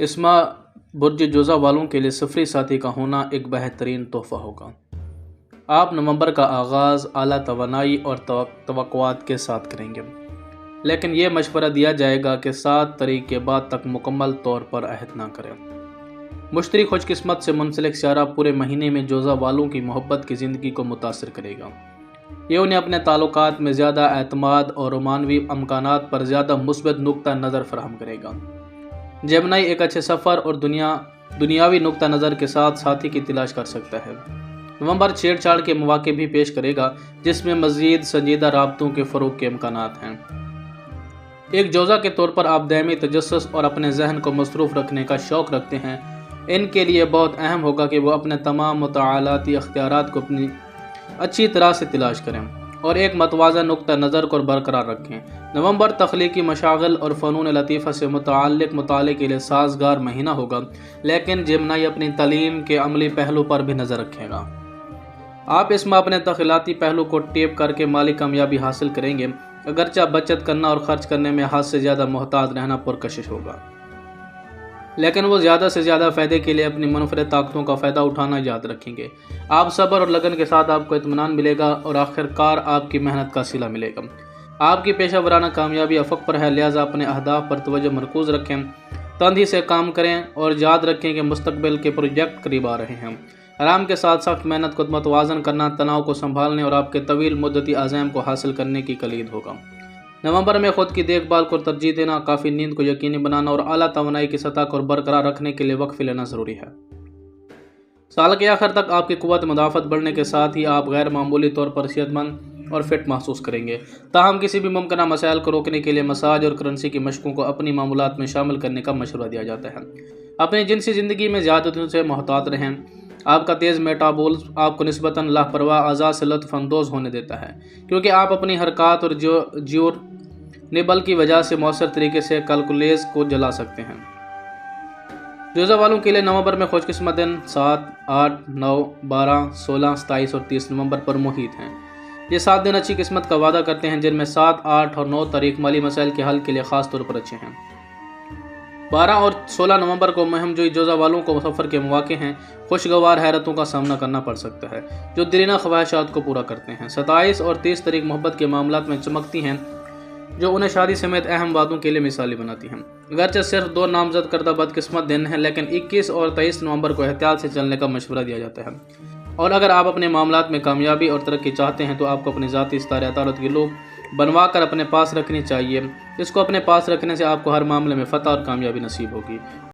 اس ماہ برج جوزہ والوں کے لیے سفری ساتھی کا ہونا ایک بہترین تحفہ ہوگا۔ آپ نومبر کا آغاز اعلیٰ توانائی اور توقعات کے ساتھ کریں گے، لیکن یہ مشورہ دیا جائے گا کہ 7 تاریخ کے بعد تک مکمل طور پر عہد نہ کریں۔ مشتری خوش قسمت سے منسلک سیارہ پورے مہینے میں جوزہ والوں کی محبت کی زندگی کو متاثر کرے گا۔ یہ انہیں اپنے تعلقات میں زیادہ اعتماد اور رومانوی امکانات پر زیادہ مثبت نقطہ نظر فراہم کرے گا۔ جیمنائی ایک اچھے سفر اور دنیاوی نقطہ نظر کے ساتھ ساتھی کی تلاش کر سکتا ہے۔ نومبر چھیڑ چھاڑ کے مواقع بھی پیش کرے گا، جس میں مزید سنجیدہ رابطوں کے فروغ کے امکانات ہیں۔ ایک جوزہ کے طور پر آپ دائمی تجسس اور اپنے ذہن کو مصروف رکھنے کا شوق رکھتے ہیں۔ ان کے لیے بہت اہم ہوگا کہ وہ اپنے تمام متعلقاتی اختیارات کو اپنی اچھی طرح سے تلاش کریں اور ایک متوازن نقطہ نظر کو برقرار رکھیں۔ نومبر تخلیقی مشاغل اور فنون لطیفہ سے متعلق مطالعے کے لیے سازگار مہینہ ہوگا، لیکن جیمنائی اپنی تعلیم کے عملی پہلو پر بھی نظر رکھے گا۔ آپ اس ماہ اپنے تخیلاتی پہلو کو ٹیپ کر کے مالی کامیابی حاصل کریں گے، اگرچہ بچت کرنا اور خرچ کرنے میں حد سے زیادہ محتاط رہنا پرکشش ہوگا، لیکن وہ زیادہ سے زیادہ فائدے کے لیے اپنی منفرد طاقتوں کا فائدہ اٹھانا یاد رکھیں گے۔ آپ صبر اور لگن کے ساتھ آپ کو اطمینان ملے گا اور آخر کار آپ کی محنت کا صلہ ملے گا۔ آپ کی پیشہ ورانہ کامیابی افق پر ہے، لہٰذا اپنے اہداف پر توجہ مرکوز رکھیں، تندی سے کام کریں اور یاد رکھیں کہ مستقبل کے پروجیکٹ قریب آ رہے ہیں۔ آرام کے ساتھ سخت محنت کو متوازن کرنا تناؤ کو سنبھالنے اور آپ کے طویل مدتی عزائم کو حاصل کرنے کی کلید ہوگا۔ نومبر میں خود کی دیکھ بھال کو ترجیح دینا، کافی نیند کو یقینی بنانا اور اعلیٰ توانائی کی سطح کو برقرار رکھنے کے لیے وقفے لینا ضروری ہے۔ سال کے آخر تک آپ کی قوت مدافعت بڑھنے کے ساتھ ہی آپ غیر معمولی طور پر صحت مند اور فٹ محسوس کریں گے۔ تاہم کسی بھی ممکنہ مسائل کو روکنے کے لیے مساج اور کرنسی کی مشقوں کو اپنی معمولات میں شامل کرنے کا مشورہ دیا جاتا ہے۔ اپنی جنسی زندگی میں زیادتیوں سے محتاط رہیں۔ آپ کا تیز میٹابولزم آپ کو نسبتاً لاپرواہ اعضاء سے لطف اندوز ہونے دیتا ہے، کیونکہ آپ اپنی حرکات اور نیبل کی وجہ سے مؤثر طریقے سے کیلکولیز کو جلا سکتے ہیں۔ جوزہ والوں کے لیے نومبر میں خوش قسمت دن 7، 8، 9، 12، 16، 27 اور 30 نومبر پر محیط ہیں۔ یہ 7 دن اچھی قسمت کا وعدہ کرتے ہیں، جن میں 7، 8 اور 9 تاریخ مالی مسائل کے حل کے لیے خاص طور پر اچھے ہیں۔ 12 اور 16 نومبر کو مہم جوئی جوزہ والوں کو سفر کے مواقع ہیں۔ خوشگوار حیرتوں کا سامنا کرنا پڑ سکتا ہے، جو دیرینہ خواہشات کو پورا کرتے ہیں۔ 27 اور 30 تاریخ محبت کے معاملات میں چمکتی ہیں، جو انہیں شادی سمیت اہم وعدوں کے لیے مثالی بناتی ہیں۔ اگرچہ صرف 2 نامزد کردہ بدقسمت دن ہیں، لیکن 21 اور 23 نومبر کو احتیاط سے چلنے کا مشورہ دیا جاتا ہے، اور اگر آپ اپنے معاملات میں کامیابی اور ترقی چاہتے ہیں تو آپ کو اپنی ذاتی ستارہ عطارد کی لوپ بنوا کر اپنے پاس رکھنی چاہیے۔ اس کو اپنے پاس رکھنے سے آپ کو ہر معاملے میں فتح اور کامیابی نصیب ہوگی۔